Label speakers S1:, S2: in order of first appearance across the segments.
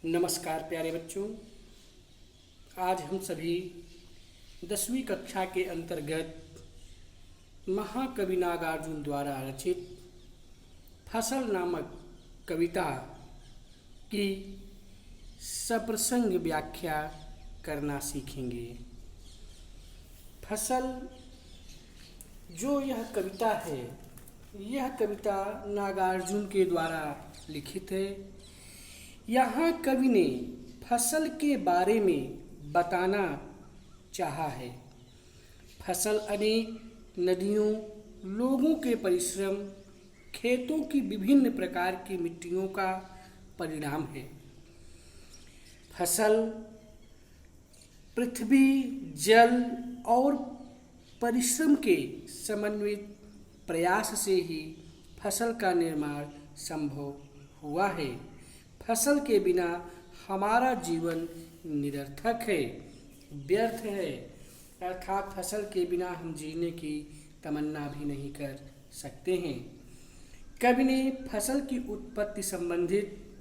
S1: नमस्कार प्यारे बच्चों। आज हम सभी 10वीं कक्षा के अंतर्गत महाकवि नागार्जुन द्वारा रचित फसल नामक कविता की सप्रसंग व्याख्या करना सीखेंगे। फसल जो यह कविता है, यह कविता नागार्जुन के द्वारा लिखित है। यहाँ कवि ने फसल के बारे में बताना चाहा है। फसल अनेक नदियों, लोगों के परिश्रम, खेतों की विभिन्न प्रकार की मिट्टियों का परिणाम है। फसल पृथ्वी, जल और परिश्रम के समन्वित प्रयास से ही फसल का निर्माण संभव हुआ है। फसल के बिना हमारा जीवन निरर्थक है, व्यर्थ है। अर्थात फसल के बिना हम जीने की तमन्ना भी नहीं कर सकते हैं। कवि ने फसल की उत्पत्ति संबंधित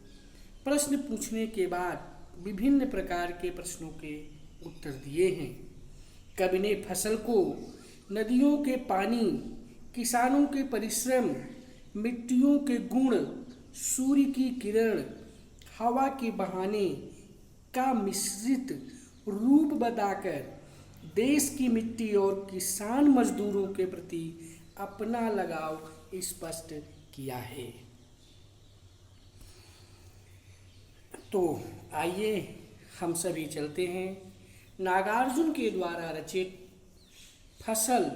S1: प्रश्न पूछने के बाद विभिन्न प्रकार के प्रश्नों के उत्तर दिए हैं। कवि ने फसल को नदियों के पानी, किसानों के परिश्रम, मिट्टियों के गुण, सूर्य की किरण, हवा के बहाने का मिश्रित रूप बताकर देश की मिट्टी और किसान मजदूरों के प्रति अपना लगाव स्पष्ट किया है। तो आइए हम सभी चलते हैं नागार्जुन के द्वारा रचित फसल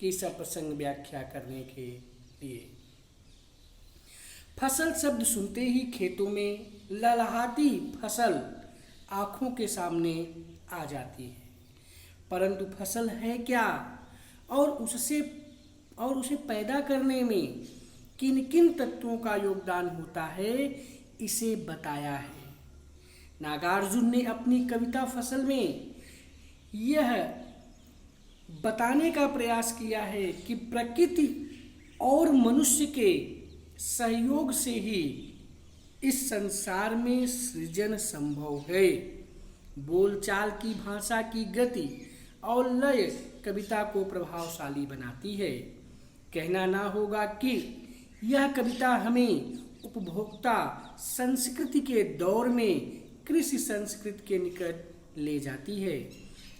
S1: की सप्रसंग व्याख्या करने के लिए। फसल शब्द सुनते ही खेतों में ललहाती फसल आँखों के सामने आ जाती है, परंतु फसल है क्या और उसे पैदा करने में किन किन तत्वों का योगदान होता है, इसे बताया है। नागार्जुन ने अपनी कविता फसल में यह बताने का प्रयास किया है कि प्रकृति और मनुष्य के सहयोग से ही इस संसार में सृजन संभव है। बोलचाल की भाषा की गति और लय कविता को प्रभावशाली बनाती है। कहना ना होगा कि यह कविता हमें उपभोक्ता संस्कृति के दौर में कृषि संस्कृति के निकट ले जाती है।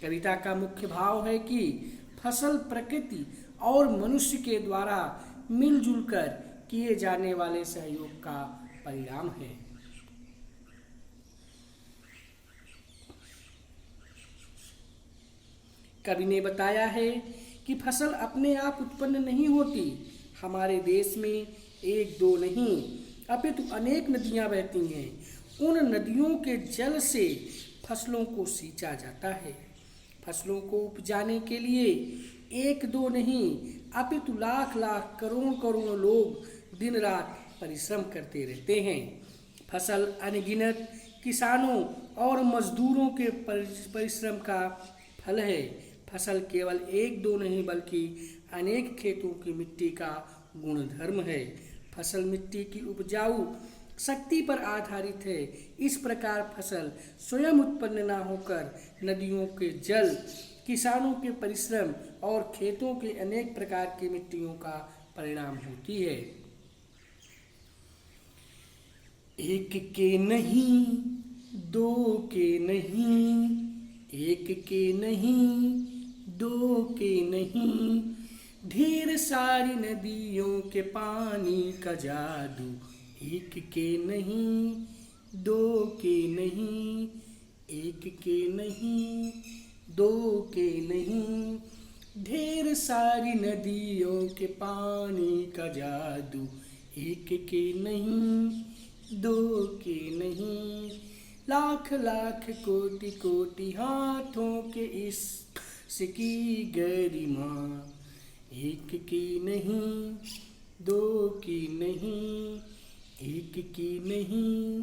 S1: कविता का मुख्य भाव है कि फसल प्रकृति और मनुष्य के द्वारा मिलजुल कर किए जाने वाले सहयोग का परिणाम है। कवि ने बताया है कि फसल अपने आप उत्पन्न नहीं होती। हमारे देश में एक दो नहीं अपितु अनेक नदियां बहती हैं। उन नदियों के जल से फसलों को सींचा जाता है। फसलों को उपजाने के लिए एक दो नहीं अपितु लाख लाख करोड़ करोड़ लोग दिन रात परिश्रम करते रहते हैं। फसल अनगिनत किसानों और मजदूरों के परिश्रम का फल है। फसल केवल एक दो नहीं बल्कि अनेक खेतों की मिट्टी का गुणधर्म है। फसल मिट्टी की उपजाऊ शक्ति पर आधारित है। इस प्रकार फसल स्वयं उत्पन्न न होकर नदियों के जल, किसानों के परिश्रम और खेतों के अनेक प्रकार की मिट्टियों का परिणाम होती है। एक के नहीं, दो के नहीं, एक के नहीं, दो के नहीं, ढेर सारी नदियों के पानी का जादू। एक के नहीं, दो के नहीं, एक के नहीं, दो के नहीं, ढेर सारी नदियों के पानी का जादू। एक के नहीं, दो के नहीं, लाख लाख कोटि कोटि हाथों के इसकी गरिमा। एक की नहीं, दो की नहीं, एक की नहीं,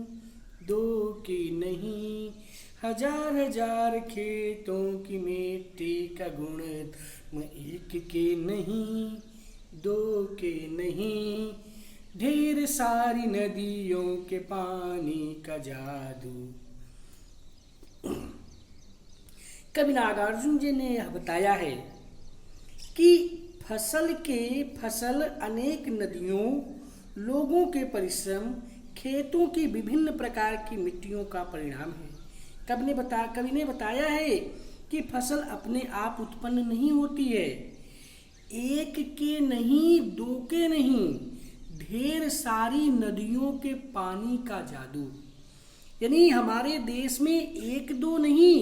S1: दो की नहीं, हजार हजार खेतों की मिट्टी का गुण। एक के नहीं, दो के नहीं, ढेर सारी नदियों के पानी का जादू। कवि नागार्जुन जी ने यह बताया है कि फसल अनेक नदियों, लोगों के परिश्रम, खेतों की विभिन्न प्रकार की मिट्टियों का परिणाम है। कवि ने बताया है कि फसल अपने आप उत्पन्न नहीं होती है, एक के नहीं, दो के नहीं, ढेर सारी नदियों के पानी का जादू। यानी हमारे देश में एक दो नहीं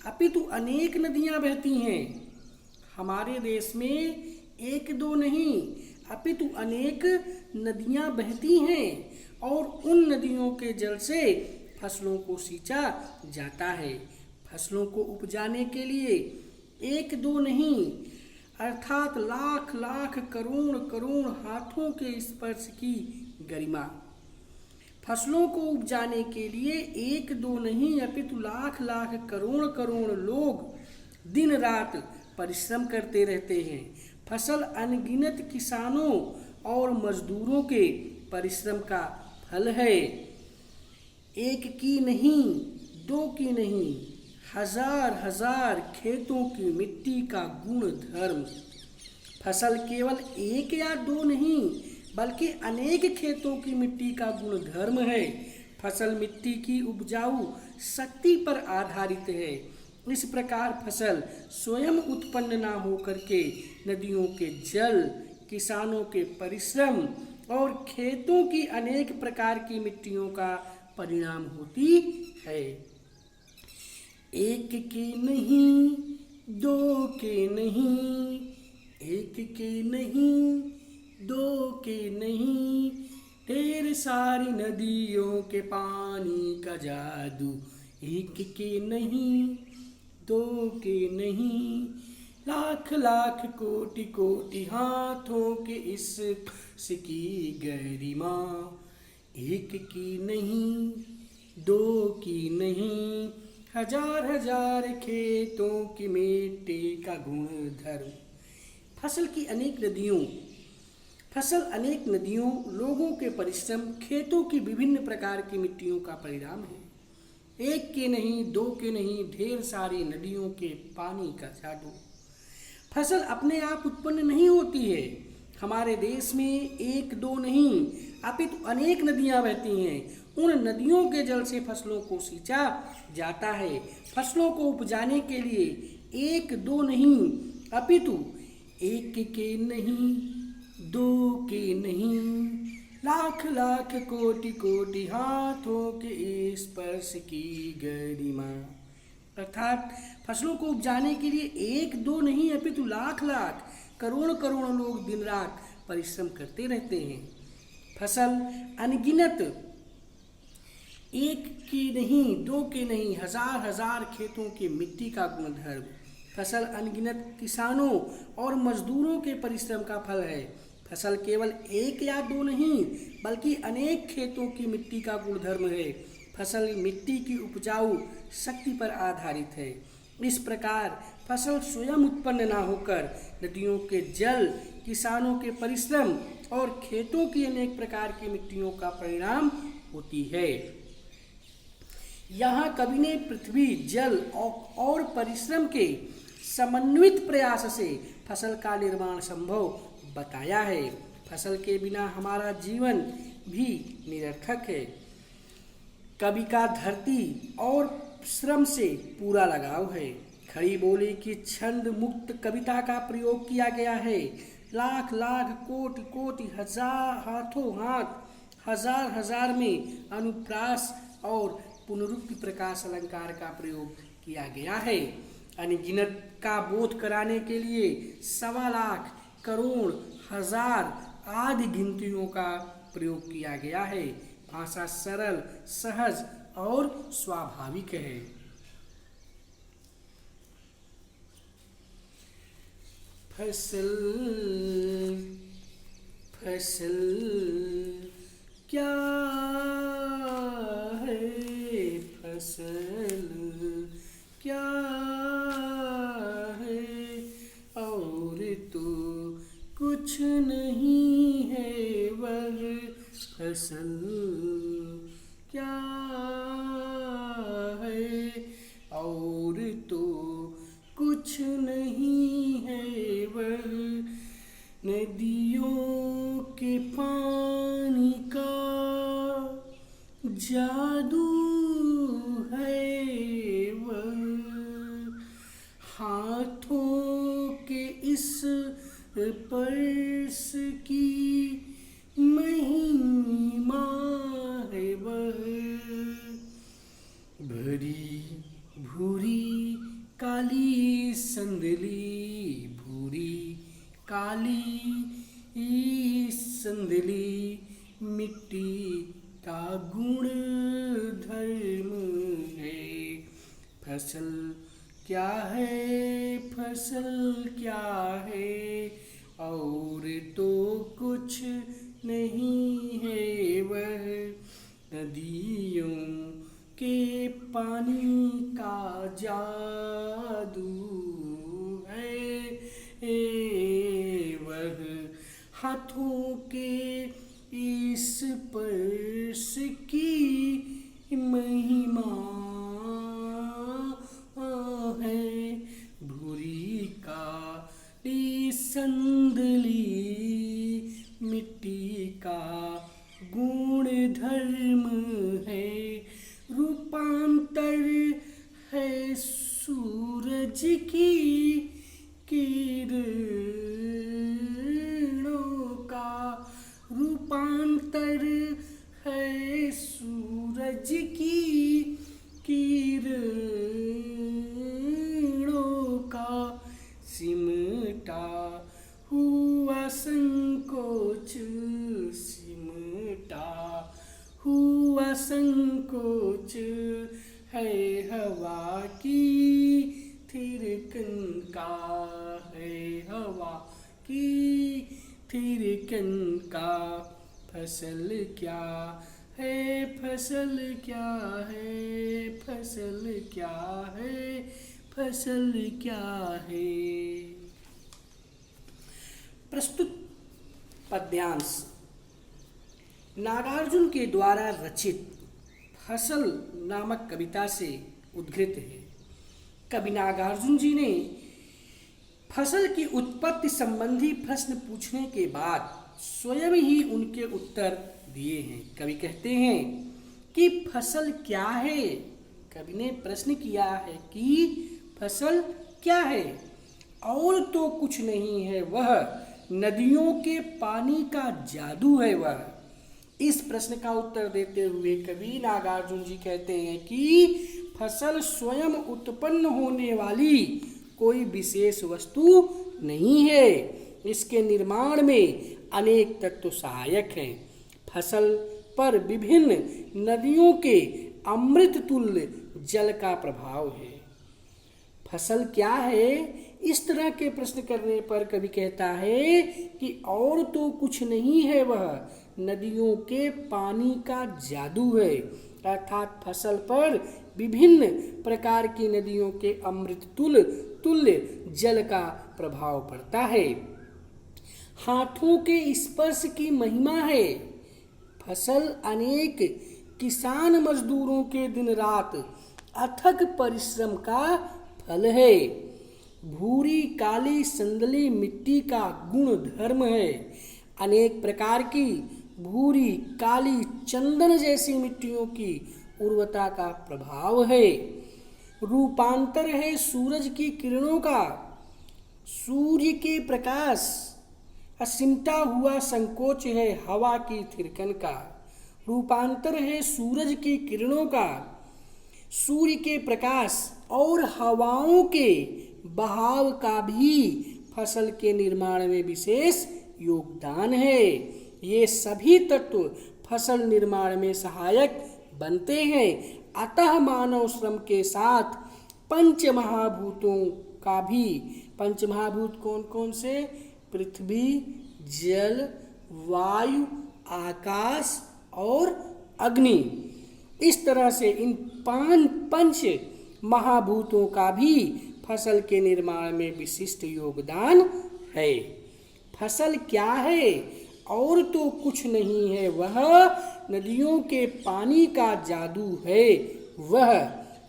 S1: अपितु अनेक नदियां बहती हैं। हमारे देश में एक दो नहीं अपितु अनेक नदियां बहती हैं और उन नदियों के जल से फसलों को सींचा जाता है। फसलों को उपजाने के लिए एक दो नहीं अर्थात लाख लाख करोड़ करोड़ हाथों के स्पर्श की गरिमा। फसलों को उपजाने के लिए एक दो नहीं अपितु लाख लाख करोड़ करोड़ लोग दिन रात परिश्रम करते रहते हैं। फसल अनगिनत किसानों और मजदूरों के परिश्रम का फल है। एक की नहीं, दो की नहीं, हजार हजार खेतों की मिट्टी का गुण धर्म। फसल केवल एक या दो नहीं बल्कि अनेक खेतों की मिट्टी का गुण धर्म है। फसल मिट्टी की उपजाऊ शक्ति पर आधारित है। इस प्रकार फसल स्वयं उत्पन्न ना होकर के नदियों के जल, किसानों के परिश्रम और खेतों की अनेक प्रकार की मिट्टियों का परिणाम होती है। एक के नहीं, दो के नहीं, एक के नहीं, दो के नहीं, ढेर सारी नदियों के पानी का जादू। एक के नहीं, दो के नहीं, लाख लाख कोटि कोटि हाथों के इसकी गरिमा। एक की नहीं, दो की नहीं, हजार हजार खेतों की मिट्टी का गुण धर्म। फसल अनेक नदियों, लोगों के परिश्रम, खेतों की विभिन्न प्रकार की मिट्टियों का परिणाम है। एक के नहीं, दो के नहीं, ढेर सारी नदियों के पानी का जादू। फसल अपने आप उत्पन्न नहीं होती है। हमारे देश में एक दो नहीं अपितु अनेक नदियां बहती हैं। उन नदियों के जल से फसलों को सींचा जाता है। फसलों को उपजाने के लिए एक दो नहीं अपितु एक के नहीं, दो के नहीं, लाख लाख कोटि कोटि हाथों के स्पर्श की गरिमा। अर्थात फसलों को उपजाने के लिए एक दो नहीं अपितु लाख लाख करोड़ करोड़ लोग दिन रात परिश्रम करते रहते हैं। फसल अनगिनत एक की नहीं, दो के नहीं, हजार हजार खेतों की मिट्टी का गुणधर्म। फसल अनगिनत किसानों और मजदूरों के परिश्रम का फल है। फसल केवल एक या दो नहीं बल्कि अनेक खेतों की मिट्टी का गुणधर्म है। फसल मिट्टी की उपजाऊ शक्ति पर आधारित है। इस प्रकार फसल स्वयं उत्पन्न ना होकर नदियों के जल, किसानों के परिश्रम और खेतों की अनेक प्रकार की मिट्टियों का परिणाम होती है। यहाँ कवि ने पृथ्वी, जल और परिश्रम के समन्वित प्रयास से फसल का निर्माण संभव बताया है। फसल के बिना हमारा जीवन भी निरर्थक है। कवि का धरती और श्रम से पूरा लगाव है। खड़ी बोली की छंद मुक्त कविता का प्रयोग किया गया है। लाख लाख कोटि कोटि हजार हाथों हाथ, हजार हजार में अनुप्रास और पुनरुक्ति प्रकाश अलंकार का प्रयोग किया गया है। अनगिनत का बोध कराने के लिए सवा लाख, करोड़, हजार आदि गिनतियों का प्रयोग किया गया है। भाषा सरल, सहज और स्वाभाविक है। फसल फसल क्या है, फसल क्या है, और तो कुछ नहीं है वह फसल क्या है, और तो कुछ नहीं है वह नदियों के पानी का जादू है वह, हाथों के इस स्पर्श की महिमा है वह, भरी भूरी काली संदली, भूरी काली संदली मिट्टी का गुण धर्म है। फसल क्या है, फसल क्या है, और तो कुछ नहीं है वह नदियों के पानी का जादू है वह, हाथों के इस स्पर्श की महिमा है, भूरी काली संदली मिट्टी का गुण धर्म है, रूपांतर है सूरज की किरणों का, रूपांतर है सूरज की किरणों का, सिमटा हुआ संकोच, सिमटा हुआ संकोच है हवा की थिरकन का, है हवा की थिरकन का, फसल क्या है, फसल क्या है, फसल क्या है, फसल क्या है। प्रस्तुत पद्यांश नागार्जुन के द्वारा रचित फसल नामक कविता से उद्धृत है। कवि नागार्जुन जी ने फसल की उत्पत्ति संबंधी प्रश्न पूछने के बाद स्वयं ही उनके उत्तर दिए हैं। कवि कहते हैं कि फसल क्या है। कवि ने प्रश्न किया है कि फसल क्या है, और तो कुछ नहीं है वह नदियों के पानी का जादू है वह। इस प्रश्न का उत्तर देते हुए कवि नागार्जुन जी कहते हैं कि फसल स्वयं उत्पन्न होने वाली कोई विशेष वस्तु नहीं है, इसके निर्माण में अनेक तत्व सहायक हैं। फसल पर विभिन्न नदियों के अमृत तुल्य जल का प्रभाव है। फसल क्या है, इस तरह के प्रश्न करने पर कवि कहता है कि और तो कुछ नहीं है वह नदियों के पानी का जादू है, अर्थात फसल पर विभिन्न प्रकार की नदियों के अमृत तुल्य जल का प्रभाव पड़ता है। हाथों के स्पर्श की महिमा है। फसल अनेक किसान मजदूरों के दिन रात अथक परिश्रम का फल है। भूरी काली संदली मिट्टी का गुण धर्म है। अनेक प्रकार की भूरी काली चंदन जैसी मिट्टियों की उर्वरता का प्रभाव है। रूपांतर है सूरज की किरणों का। सूर्य के प्रकाश असीमता हुआ संकोच है हवा की थिरकन का। रूपांतर है सूरज की किरणों का। सूर्य के प्रकाश और हवाओं के बहाव का भी फसल के निर्माण में विशेष योगदान है। ये सभी तत्व फसल निर्माण में सहायक बनते हैं। अतः मानव श्रम के साथ पंच महाभूतों का भी, पंच महाभूत कौन कौन से? पृथ्वी, जल, वायु, आकाश और अग्नि। इस तरह से इन पंच महाभूतों का भी फसल के निर्माण में विशिष्ट योगदान है। फसल क्या है और तो कुछ नहीं है, वह नदियों के पानी का जादू है वह।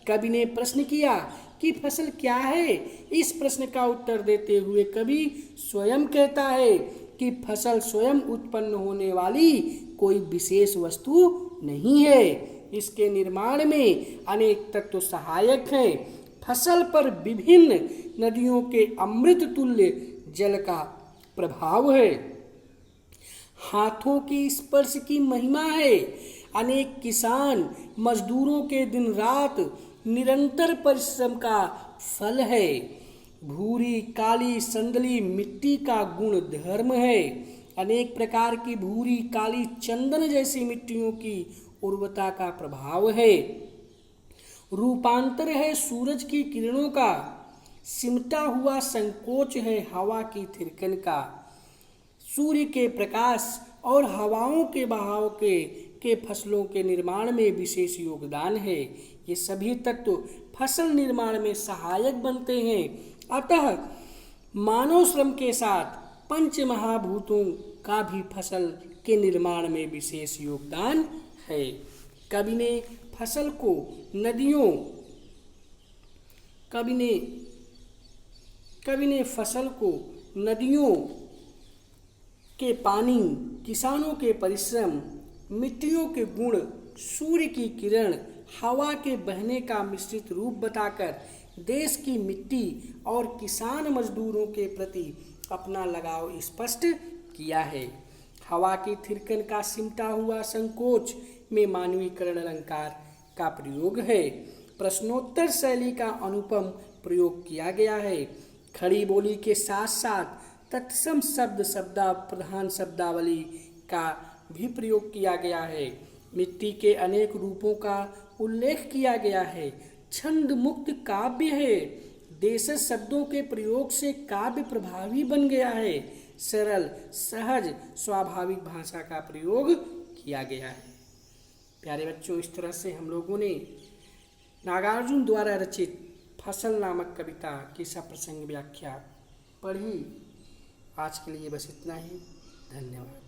S1: कवि ने प्रश्न किया कि फसल क्या है। इस प्रश्न का उत्तर देते हुए कवि स्वयं कहता है कि फसल स्वयं उत्पन्न होने वाली कोई विशेष वस्तु नहीं है। इसके निर्माण में अनेक तत्व सहायक हैं। फसल पर विभिन्न नदियों के अमृत तुल्य जल का प्रभाव है। हाथों के स्पर्श की महिमा है। अनेक किसान मजदूरों के दिन रात निरंतर परिश्रम का फल है। भूरी काली संदली मिट्टी का गुण धर्म है। अनेक प्रकार की भूरी काली चंदन जैसी मिट्टियों की उर्वरता का प्रभाव है। रूपांतर है सूरज की किरणों का। सिमटा हुआ संकोच है हवा की थिरकन का। सूर्य के प्रकाश और हवाओं के बहाव के फसलों के निर्माण में विशेष योगदान है। ये सभी तत्व फसल निर्माण में सहायक बनते हैं। अतः मानव श्रम के साथ पंच महाभूतों का भी फसल के निर्माण में विशेष योगदान है। कवि ने फसल को नदियों फसल को नदियों के पानी, किसानों के परिश्रम, मिट्टियों के गुण, सूर्य की किरण, हवा के बहने का मिश्रित रूप बताकर देश की मिट्टी और किसान मजदूरों के प्रति अपना लगाव स्पष्ट किया है। हवा की थिरकन का सिमटा हुआ संकोच में मानवीकरण अलंकार का प्रयोग है। प्रश्नोत्तर शैली का अनुपम प्रयोग किया गया है। खड़ी बोली के साथ साथ तत्सम प्रधान शब्दावली का भी प्रयोग किया गया है। मिट्टी के अनेक रूपों का उल्लेख किया गया है। छंद मुक्त काव्य है। देशज शब्दों के प्रयोग से काव्य प्रभावी बन गया है। सरल सहज स्वाभाविक भाषा का प्रयोग किया गया है। प्यारे बच्चों, इस तरह से हम लोगों ने नागार्जुन द्वारा रचित फसल नामक कविता की सप्रसंग व्याख्या पढ़ी। आज के लिए बस इतना ही। धन्यवाद।